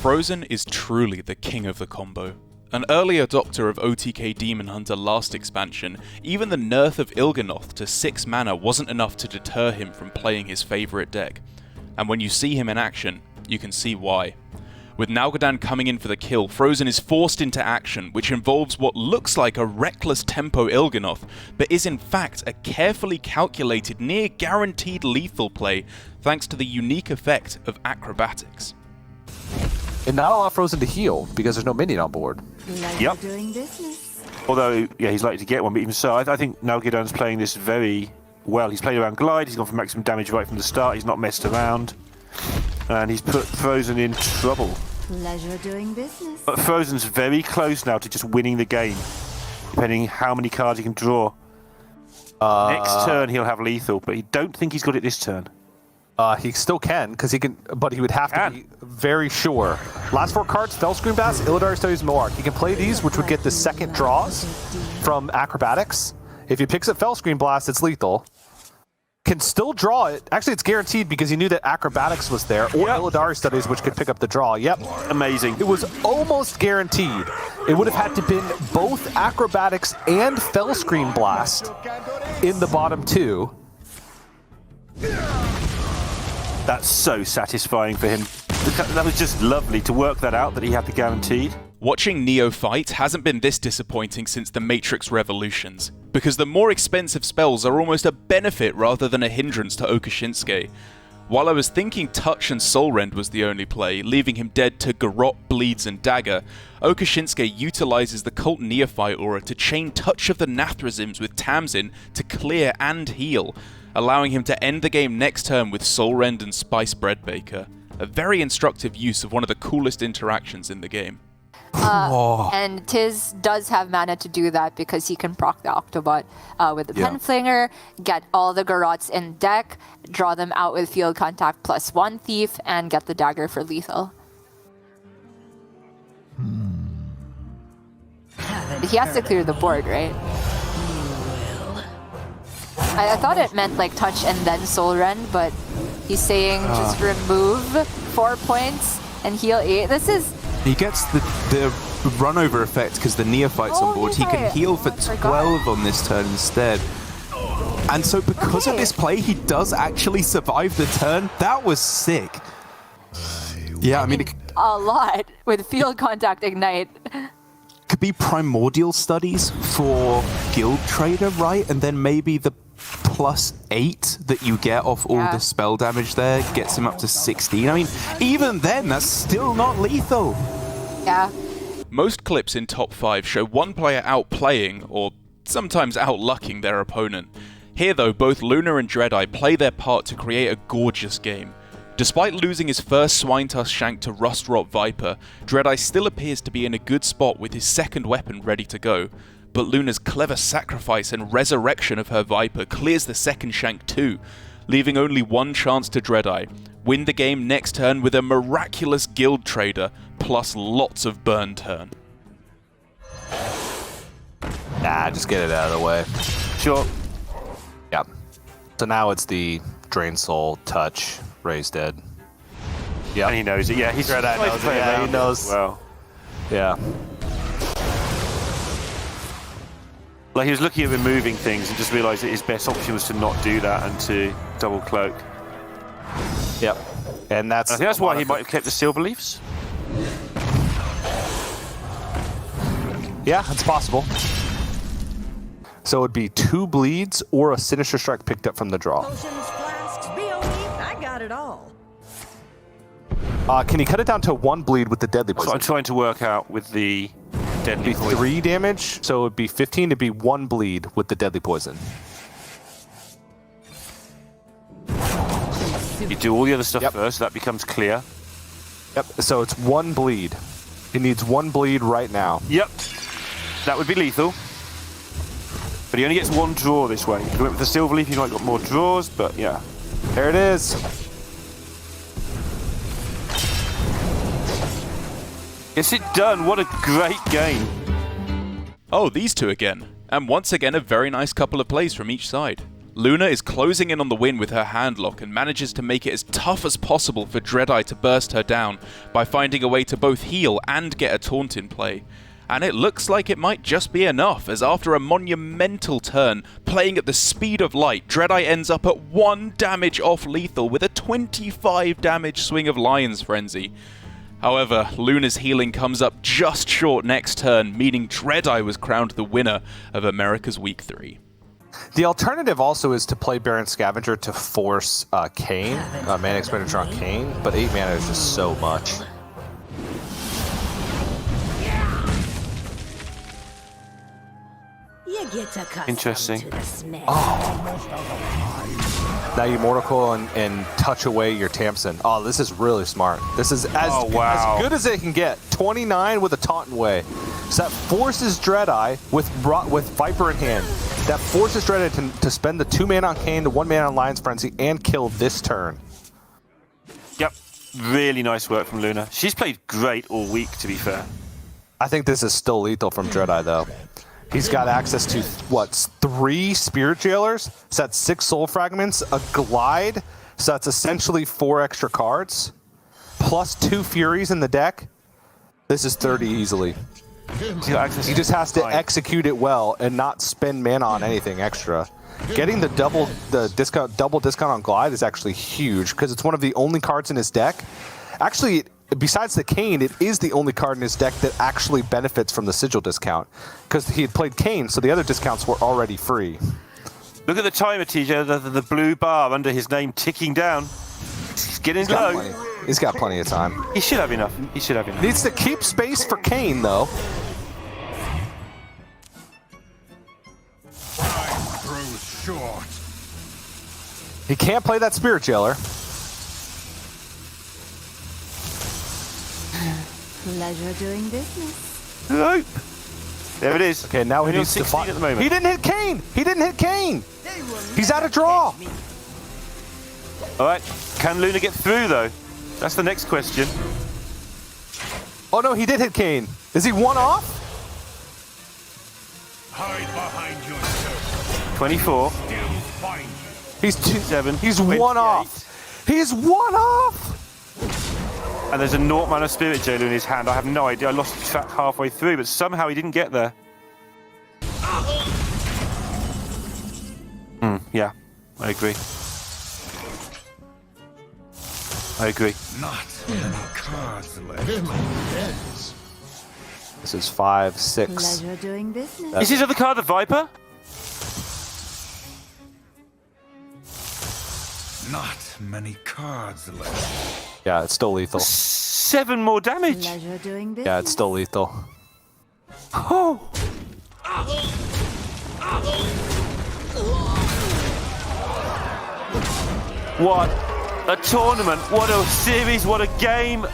Frozen is truly the king of the combo. An early adopter of OTK Demon Hunter last expansion, even the nerf of Il'gynoth to 6 mana wasn't enough to deter him from playing his favourite deck. And when you see him in action, you can see why. With Nalgadan coming in for the kill, Frozen is forced into action, which involves what looks like a reckless tempo Il'gynoth, but is in fact a carefully calculated, near guaranteed lethal play thanks to the unique effect of acrobatics. And not allow Frozen to heal, because there's no minion on board. Yep. Doing business. Although, yeah, he's likely to get one, but even so, I think Nalgadan's playing this very well. He's played around Glide, he's gone for maximum damage right from the start, he's not messed around. And he's put Frozen in trouble. Pleasure doing business. But Frozen's very close now to just winning the game, depending how many cards he can draw. Next turn he'll have lethal, but I don't think he's got it this turn. He still can, because he can, but he would have to be very sure. Last 4 cards, Fellscream Blast, Illidari Studies, Moark. He can play these, which would get the second draws from Acrobatics. If he picks up Fellscream Blast, it's lethal. Can still draw it. Actually, it's guaranteed because he knew that Acrobatics was there, or Illidari Studies, which could pick up the draw. Yep. Amazing. It was almost guaranteed. It would have had to been both Acrobatics and Fellscream Blast in the bottom 2. That's so satisfying for him. That was just lovely to work that out, that he had the guaranteed. Watching Neo fight hasn't been this disappointing since the Matrix Revolutions, because the more expensive spells are almost a benefit rather than a hindrance to Okashinsuke. While I was thinking Touch and Soul Rend was the only play, leaving him dead to Garrote, Bleeds and Dagger, Okashinsuke utilizes the Cult Neophyte aura to chain Touch of the Nathrasims with Tamsin to clear and heal, allowing him to end the game next turn with Soul Rend and Spice Bread Baker. A very instructive use of one of the coolest interactions in the game. And Tiz does have mana to do that because he can proc the Octobot with the Penflinger, get all the Garrotes in deck, draw them out with Field Contact +1 Thief, and get the Dagger for lethal. He has to clear the board, right? I thought it meant like Touch and then Soul Rend, but he's saying just remove 4 points and heal 8. This is... He gets the run-over effect because the Neophyte's on board. He can heal for 12 on this turn instead. And so because of this play, he does actually survive the turn. That was sick. Yeah, I mean... a lot with Field Contact Ignite. Could be Primordial Studies for Guild Trader, right? And then maybe the +8 that you get off all the spell damage there gets him up to 16. I mean, even then, that's still not lethal. Yeah. Most clips in top 5 show one player outplaying, or sometimes outlucking their opponent. Here though, both Luna and Dreadeye play their part to create a gorgeous game. Despite losing his first Swine Tusk shank to Rustrot Viper, Dreadeye still appears to be in a good spot with his second weapon ready to go. But Luna's clever sacrifice and resurrection of her Viper clears the second shank too, leaving only one chance to Dreadeye. Win the game next turn with a miraculous Guild Trader, plus lots of burn turn. Nah, just get it out of the way. Sure. Yeah. So now it's the Drain Soul, Touch, Raise Dead. Yeah. And he knows it. Yeah, he's Dreadeye knows it. Yeah, he knows. Well. Yeah. Like, he was looking at removing things and just realised that his best option was to not do that and to double cloak. Yep. And I think that's why he might have kept the Silver Leafs. Yeah, it's possible. So it would be 2 bleeds or a Sinister Strike picked up from the draw. Potions, flasks, BOE, I got it all. Can he cut it down to 1 bleed with the Deadly Poison? So I'm trying to work out with the Deadly Poison. 3 damage, so it would be 15 to be 1 bleed with the Deadly Poison. You do all the other stuff first, so that becomes clear. Yep, so it's 1 bleed. He needs 1 bleed right now. Yep. That would be lethal. But he only gets 1 draw this way. If he went with the Silver Leaf, he might have got more draws, but yeah. There it is. Gets it done. What a great game. Oh, these two again. And once again, a very nice couple of plays from each side. Luna is closing in on the win with her handlock and manages to make it as tough as possible for Dreadeye to burst her down by finding a way to both heal and get a taunt in play. And it looks like it might just be enough, as after a monumental turn, playing at the speed of light, Dreadeye ends up at 1 damage off lethal with a 25 damage swing of Lion's Frenzy. However, Luna's healing comes up just short next turn, meaning Dreadeye was crowned the winner of America's Week 3. The alternative also is to play Baron Scavenger to force Kayn, mana expenditure on Kayn, but 8 mana is just so much. You get accustomed Interesting. to the smell. Now you Mortal Coil and touch away your Tamsin. Oh, this is really smart. This is as good as it can get. 29 with a Taunt in way. So that forces Dreadeye with Viper in hand. That forces Dreadeye to spend the 2 mana on Kayn, the 1 mana on Lion's Frenzy, and kill this turn. Yep. Really nice work from Luna. She's played great all week, to be fair. I think this is still lethal from Dreadeye, though. He's got access to, 3 Spirit Jailers? So that's 6 Soul Fragments, a Glide, so that's essentially 4 extra cards, plus 2 Furies in the deck. This is 30 easily. He just has to execute it well and not spend mana on anything extra. Getting the double discount on Glide is actually huge, because it's one of the only cards in his deck. Actually, besides the Kayn, it is the only card in his deck that actually benefits from the Sigil discount, because he had played Kayn, so the other discounts were already free. Look at the timer, TJ, the blue bar under his name ticking down. He's getting low. He's got plenty of time. He should have enough. He should have enough. Needs to keep space for Kayn, though. Time grows short. He can't play that Spirit Jailer. Pleasure doing business. Nope. There it is. Okay, now he needs to fight. At the moment. He didn't hit Kayn! He didn't hit Kayn! He's out of draw! Alright. Can Luna get through, though? That's the next question. Oh no, he did hit Kayn. Is he 1 off? Hide behind your turret. 24. Still find you. He's 7. He's 1 off! He's 1 off! And there's a 0 mana Spirit Jailer in his hand. I have no idea. I lost track halfway through, but somehow he didn't get there. Yeah, I agree. I agree. Not many cards left. This is 5, 6. Pleasure doing business. Is his other card the Viper? Not many cards left. Yeah, it's still lethal. 7 more damage. Pleasure doing business. Yeah, it's still lethal. Oh. What a tournament. What a series. What a game.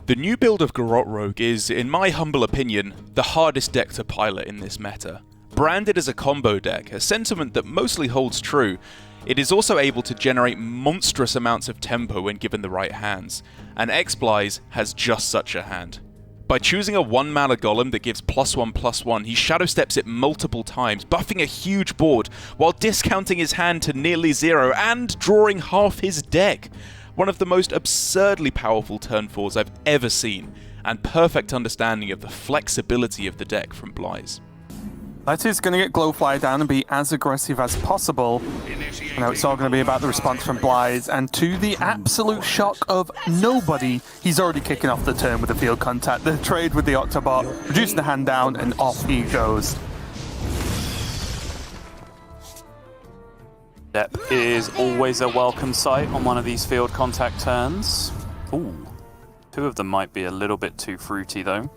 The new build of Garrote Rogue is, in my humble opinion, the hardest deck to pilot in this meta. Branded as a combo deck, a sentiment that mostly holds true, it is also able to generate monstrous amounts of tempo when given the right hands, and X-Blaze has just such a hand. By choosing a 1 mana golem that gives +1/+1, he shadow steps it multiple times, buffing a huge board, while discounting his hand to nearly 0 and drawing half his deck. One of the most absurdly powerful turn 4s I've ever seen, and perfect understanding of the flexibility of the deck from Blaze. Letty's going to get Glowfly down and be as aggressive as possible. Now it's all going to be about the response from Blaze, and to the absolute shock of nobody, he's already kicking off the turn with the field contact, the trade with the Octobot, reducing the hand down, and off he goes. Depth is always a welcome sight on one of these field contact turns. Ooh, 2 of them might be a little bit too fruity though.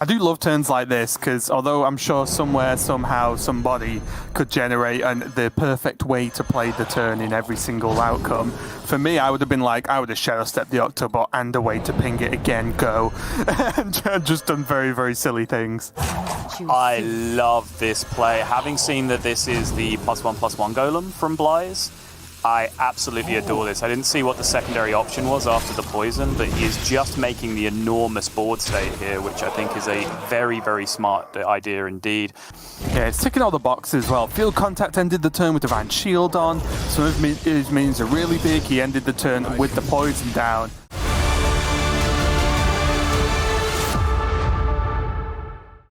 I do love turns like this, because although I'm sure somewhere, somehow, somebody could generate the perfect way to play the turn in every single outcome, for me, I would have been like, I would have shadow stepped the Octobot and a way to ping it again, go, and just done very, very silly things. I love this play. Having seen that this is the +1/+1 golem from Blaze, I absolutely adore this. I didn't see what the secondary option was after the poison, but he is just making the enormous board state here, which I think is a very, very smart idea indeed. Yeah, it's ticking all the boxes as well. Field Contact ended the turn with Divine Shield on. Some of his minions are really big. He ended the turn with the poison down.